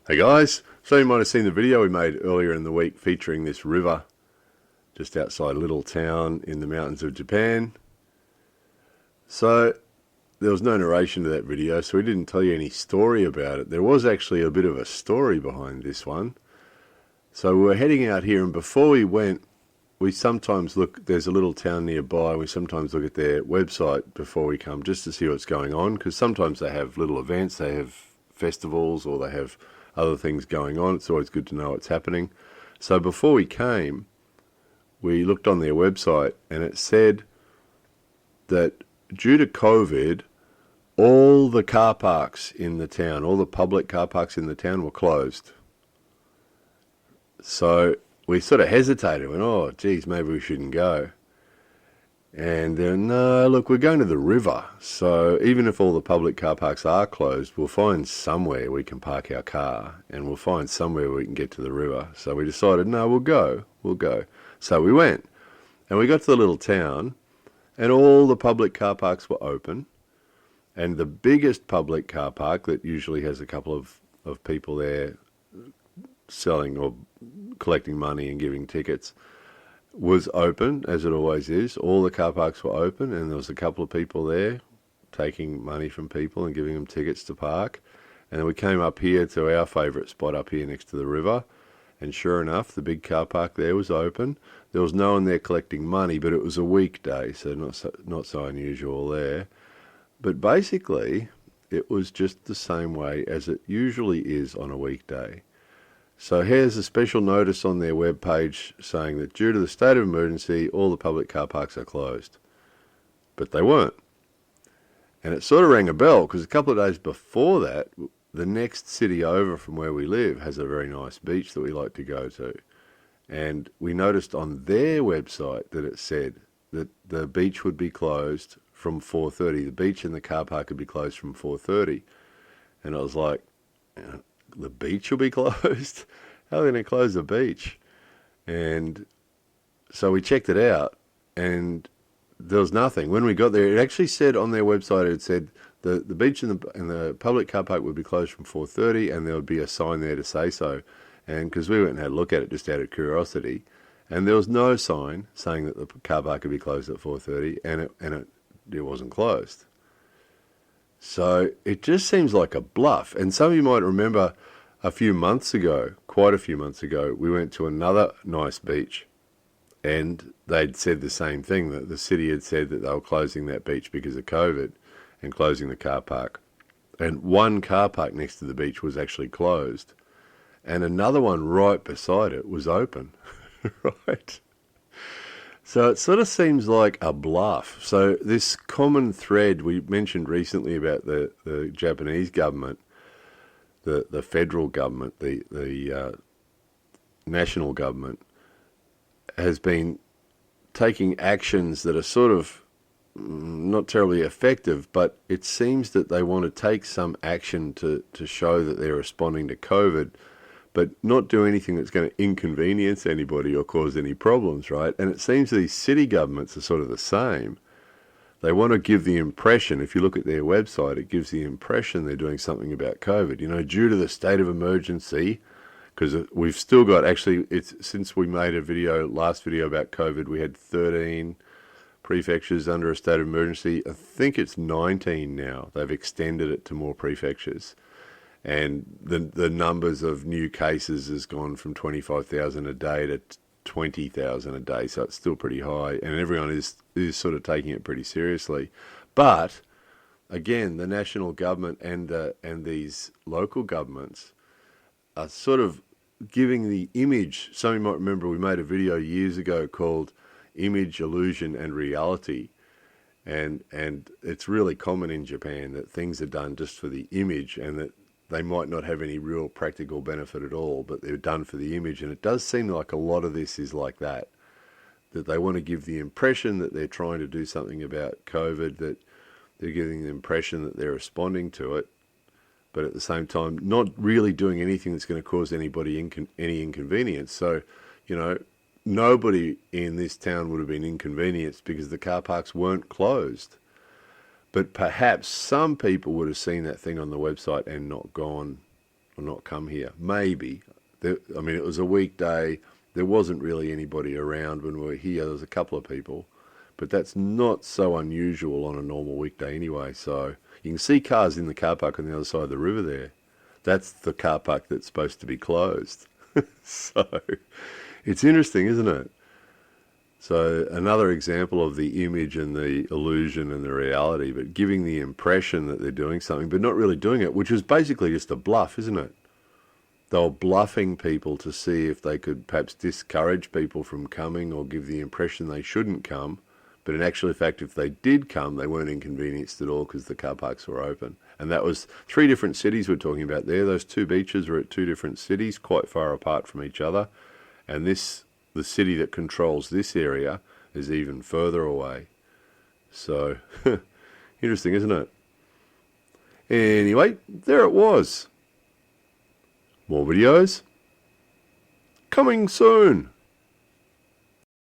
Hey guys, so you might have seen the video we made earlier in the week featuring this river just outside a little town in the mountains of Japan. So there was no narration to that video, so we didn't tell you any story about it. There was actually a bit of a story behind this one. So we were heading out here, and before we went, we sometimes look, there's a little town nearby, we sometimes look at their website before we come just to see what's going on, because sometimes they have little events, they have festivals, or they have other things going on. It's always good to know what's happening. So before we came, we looked on their website, and it said that due to COVID, all the car parks in the town, all the public car parks in the town were closed. So we sort of hesitated, went, oh, geez, maybe we shouldn't go. And then, no, look, we're going to the river. So even if all the public car parks are closed, we'll find somewhere we can park our car, and we'll find somewhere we can get to the river. So we decided, no, we'll go. So we went, and we got to the little town, and all the public car parks were open. And the biggest public car park that usually has a couple of people there selling or collecting money and giving tickets was open, as it always is. All the car parks were open, and there was a couple of people there taking money from people and giving them tickets to park. And then we came up here to our favourite spot up here next to the river, and sure enough, the big car park there was open. There was no one there collecting money, but it was a weekday, so not so unusual there. But basically, it was just the same way as it usually is on a weekday. So here's a special notice on their webpage saying that due to the state of emergency, all the public car parks are closed. But they weren't. And it sort of rang a bell, because a couple of days before that, the next city over from where we live has a very nice beach that we like to go to. And we noticed on their website that it said that the beach would be closed from 4:30. The beach and the car park would be closed from 4:30. And I was like, the beach will be closed? How are they going to close the beach? And so we checked it out, and there was nothing. When we got there, it actually said on their website, it said the beach and the public car park would be closed from 4:30, and there would be a sign there to say so. And because we went and had a look at it just out of curiosity, and there was no sign saying that the car park would be closed at 4:30, and it wasn't closed. So it just seems like a bluff. And some of you might remember quite a few months ago, we went to another nice beach, and they'd said the same thing, that the city had said that they were closing that beach because of COVID and closing the car park. And one car park next to the beach was actually closed, and another one right beside it was open, right? So it sort of seems like a bluff. So this common thread we mentioned recently about the Japanese government, the federal government, the national government, has been taking actions that are sort of not terribly effective, but it seems that they want to take some action to show that they're responding to COVID, but not do anything that's going to inconvenience anybody or cause any problems, right? And it seems these city governments are sort of the same. They want to give the impression, if you look at their website, it gives the impression they're doing something about COVID. You know, due to the state of emergency, because we've still got, actually, it's since we made last video about COVID, we had 13 prefectures under a state of emergency. I think it's 19 now. They've extended it to more prefectures. And the numbers of new cases has gone from 25,000 a day to 20,000 a day, so it's still pretty high, and everyone is sort of taking it pretty seriously. But again, the national government and these local governments are sort of giving the image. Some of you might remember we made a video years ago called Image, Illusion and Reality. And it's really common in Japan that things are done just for the image, and that they might not have any real practical benefit at all, but they're done for the image. And it does seem like a lot of this is like that they want to give the impression that they're trying to do something about COVID, that they're giving the impression that they're responding to it, but at the same time not really doing anything that's going to cause anybody any inconvenience. So, you know, nobody in this town would have been inconvenienced because the car parks weren't closed. But perhaps some people would have seen that thing on the website and not gone or not come here. Maybe. I mean, it was a weekday. There wasn't really anybody around when we were here. There was a couple of people. But that's not so unusual on a normal weekday anyway. So you can see cars in the car park on the other side of the river there. That's the car park that's supposed to be closed. So it's interesting, isn't it? So another example of the image and the illusion and the reality, but giving the impression that they're doing something, but not really doing it, which was basically just a bluff, isn't it? They were bluffing people to see if they could perhaps discourage people from coming or give the impression they shouldn't come. But in actual fact, if they did come, they weren't inconvenienced at all because the car parks were open. And that was 3 different cities we're talking about there. Those 2 beaches were at 2 different cities, quite far apart from each other. And the city that controls this area is even further away. So, interesting, isn't it? Anyway, there it was. More videos coming soon.